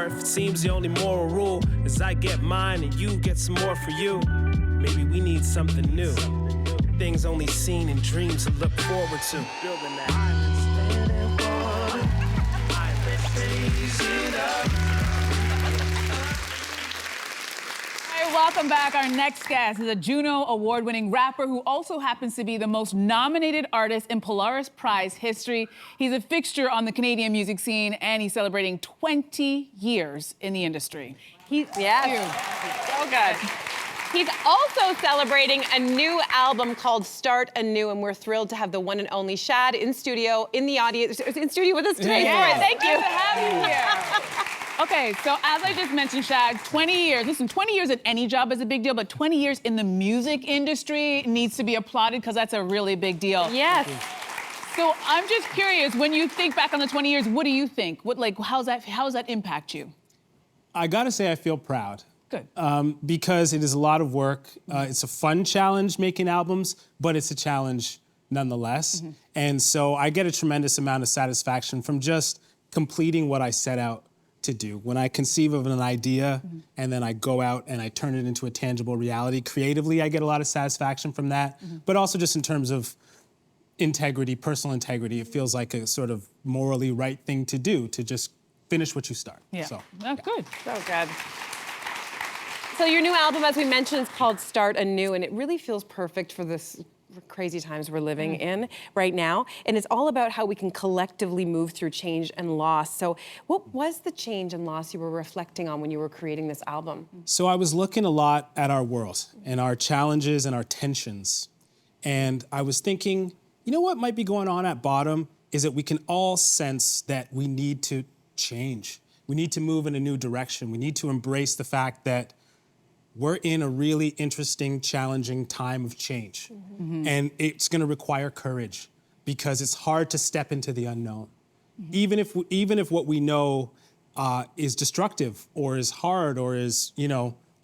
more if it seems the only moral rule is I get mine and you get some more for you. Maybe we need something new. Things only seen in dreams to look forward to. Building that island, standing water. Island, raise it up. All right, welcome back. Our next guest is a Juno Award-winning rapper who also happens to be the most nominated artist in Polaris Prize history. He's a fixture on the Canadian music scene, and he's celebrating 20 years in the industry. So good. He's also celebrating a new album called Start Anew, and we're thrilled to have the one and only Shad in studio, in the audience, in studio with us today. Yeah. Thank you. Good to have you here. Okay, so as I just mentioned, Shad, 20 years. Listen, 20 years at any job is a big deal, but 20 years in the music industry needs to be applauded because that's a really big deal. Yes. So I'm just curious, when you think back on the 20 years, what do you think? How does that impact you? I gotta say I feel proud. Good. Because it is a lot of work. It's a fun challenge making albums, but it's a challenge nonetheless. And so I get a tremendous amount of satisfaction from just completing what I set out to do. When I conceive of an idea and then I go out and I turn it into a tangible reality, creatively I get a lot of satisfaction from that, but also just in terms of integrity, personal integrity, it feels like a sort of morally right thing to do, to just finish what you start. Yeah, So, good. So good. So your new album, as we mentioned, is called Start Anew, and it really feels perfect for this crazy times we're living in right now. And it's all about how we can collectively move through change and loss. So what was the change and loss you were reflecting on when you were creating this album? So I was looking a lot at our world and our challenges and our tensions. And I was thinking, you know what might be going on at bottom is that we can all sense that we need to change. We need to move in a new direction. We need to embrace the fact that we're in a really interesting, challenging time of change. And it's gonna require courage because it's hard to step into the unknown. Even if what we know is destructive or is hard or is,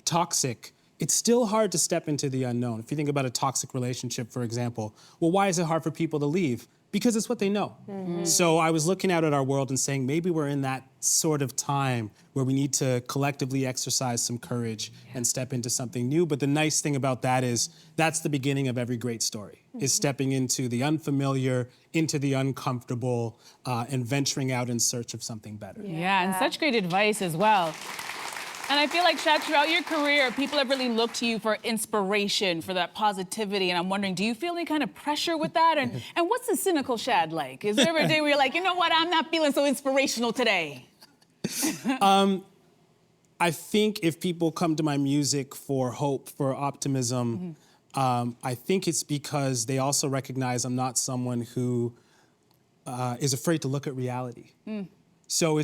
toxic, it's still hard to step into the unknown. If you think about a toxic relationship, for example, well, why is it hard for people to leave? Because it's what they know. So I was looking out at our world and saying, maybe we're in that sort of time where we need to collectively exercise some courage and step into something new. But the nice thing about that is that's the beginning of every great story, is stepping into the unfamiliar, into the uncomfortable, and venturing out in search of something better. Yeah, and such great advice as well. And I feel like, Shad, throughout your career, people have really looked to you for inspiration, for that positivity. And I'm wondering, do you feel any kind of pressure with that? And what's the cynical Shad like? Is there ever a day where you're like, you know what, I'm not feeling so inspirational today? I think if people come to my music for hope, for optimism, I think it's because they also recognize I'm not someone who is afraid to look at reality. So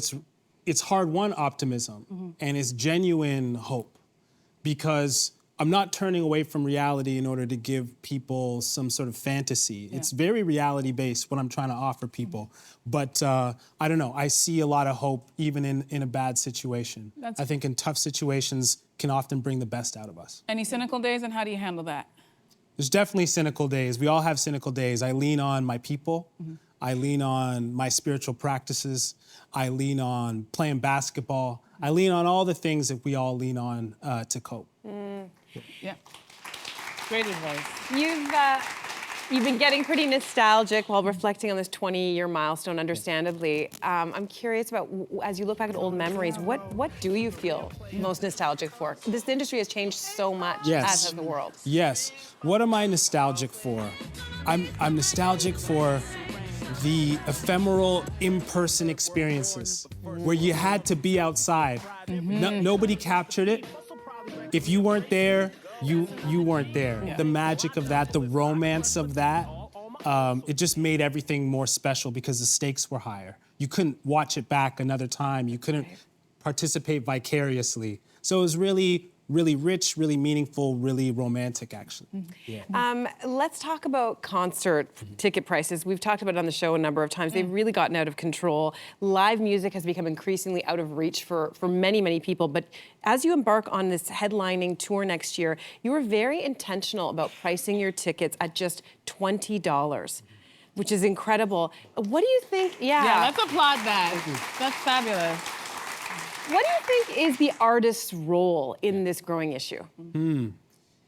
it's hard-won optimism, and it's genuine hope, because I'm not turning away from reality in order to give people some sort of fantasy. It's very reality-based, what I'm trying to offer people. But I don't know, I see a lot of hope even in a bad situation. I think in tough situations can often bring the best out of us. Any cynical days, and how do you handle that? There's definitely cynical days. We all have cynical days. I lean on my people. I lean on my spiritual practices. I lean on playing basketball. I lean on all the things that we all lean on to cope. Yeah, great advice. You've been getting pretty nostalgic while reflecting on this 20-year milestone, understandably. I'm curious about, as you look back at old memories, what do you feel most nostalgic for? This industry has changed so much, as has the world. Yes. What am I nostalgic for? I'm nostalgic for the ephemeral in-person experiences where you had to be outside. Nobody captured it. If you weren't there, you weren't there. The magic of that, the romance of that, it just made everything more special because the stakes were higher. You couldn't watch it back another time. You couldn't participate vicariously. So it was really, really rich, really meaningful, really romantic, actually. Let's talk about concert ticket prices. We've talked about it on the show a number of times. They've really gotten out of control. Live music has become increasingly out of reach for many, many people. But as you embark on this headlining tour next year, you were very intentional about pricing your tickets at just $20, which is incredible. What do you think? Yeah, let's applaud that. That's fabulous. What do you think is the artist's role in this growing issue?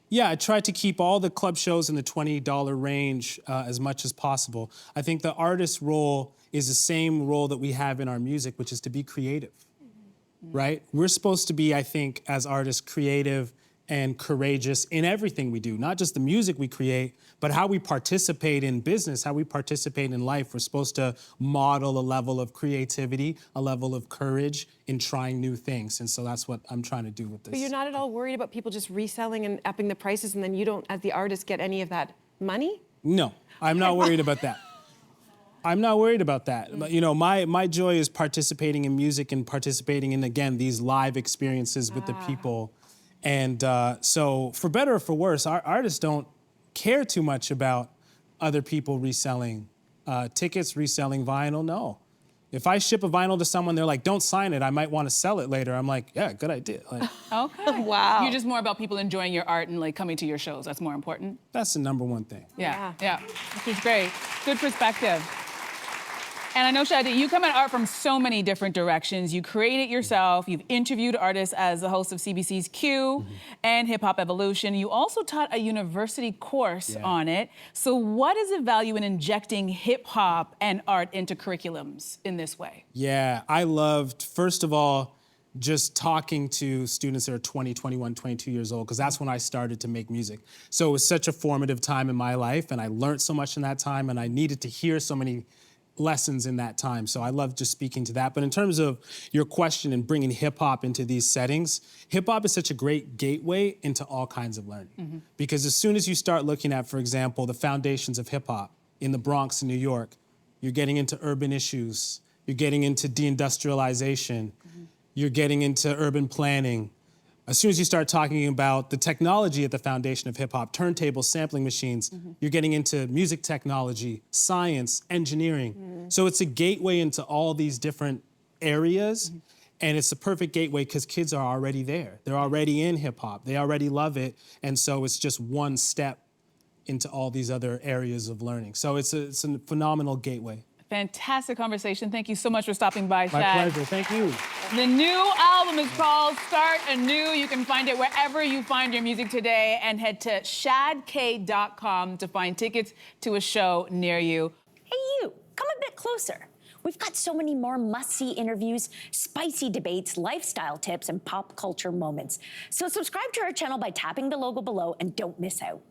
Yeah, I try to keep all the club shows in the $20 range as much as possible. I think the artist's role is the same role that we have in our music, which is to be creative, right? We're supposed to be, I think, as artists, creative and courageous in everything we do, not just the music we create, but how we participate in business, how we participate in life. We're supposed to model a level of creativity, a level of courage in trying new things. And so that's what I'm trying to do with this. But you're not at all worried about people just reselling and upping the prices, and then you don't, as the artist, get any of that money? No, I'm not worried about that. I'm not worried about that. But, you know, my joy is participating in music and participating in, again, these live experiences with the people. And so for better or for worse, our artists don't care too much about other people reselling tickets, reselling vinyl. No. If I ship a vinyl to someone, they're like, don't sign it. I might want to sell it later. I'm like, yeah, good idea. Like, Okay. Wow. You're just more about people enjoying your art and like coming to your shows. That's more important. that's the number one thing. Yeah. Which is great. Good perspective. And I know, Shad, that you come at art from so many different directions. You create it yourself. You've interviewed artists as the host of CBC's Q and Hip Hop Evolution. You also taught a university course on it. So what is the value in injecting hip hop and art into curriculums in this way? Yeah, I loved, first of all, just talking to students that are 20, 21, 22 years old, because that's when I started to make music. So it was such a formative time in my life, and I learned so much in that time, and I needed to hear so many lessons in that time. So I love just speaking to that. But in terms of your question and bringing hip hop into these settings, hip hop is such a great gateway into all kinds of learning. Because as soon as you start looking at, for example, the foundations of hip hop in the Bronx in New York, you're getting into urban issues, you're getting into deindustrialization, you're getting into urban planning. As soon as you start talking about the technology at the foundation of hip hop, turntables, sampling machines, you're getting into music technology, science, engineering. So it's a gateway into all these different areas. And it's a perfect gateway because kids are already there. They're already in hip hop. They already love it. And so it's just one step into all these other areas of learning. So it's a phenomenal gateway. Fantastic conversation. Thank you so much for stopping by, My Shad. pleasure. Thank you. The new album is called Start Anew. You can find it wherever you find your music today, and head to shadk.com to find tickets to a show near you. Hey, you, come a bit closer. We've got so many more must-see interviews, spicy debates, lifestyle tips, and pop culture moments. So subscribe to our channel by tapping the logo below and don't miss out.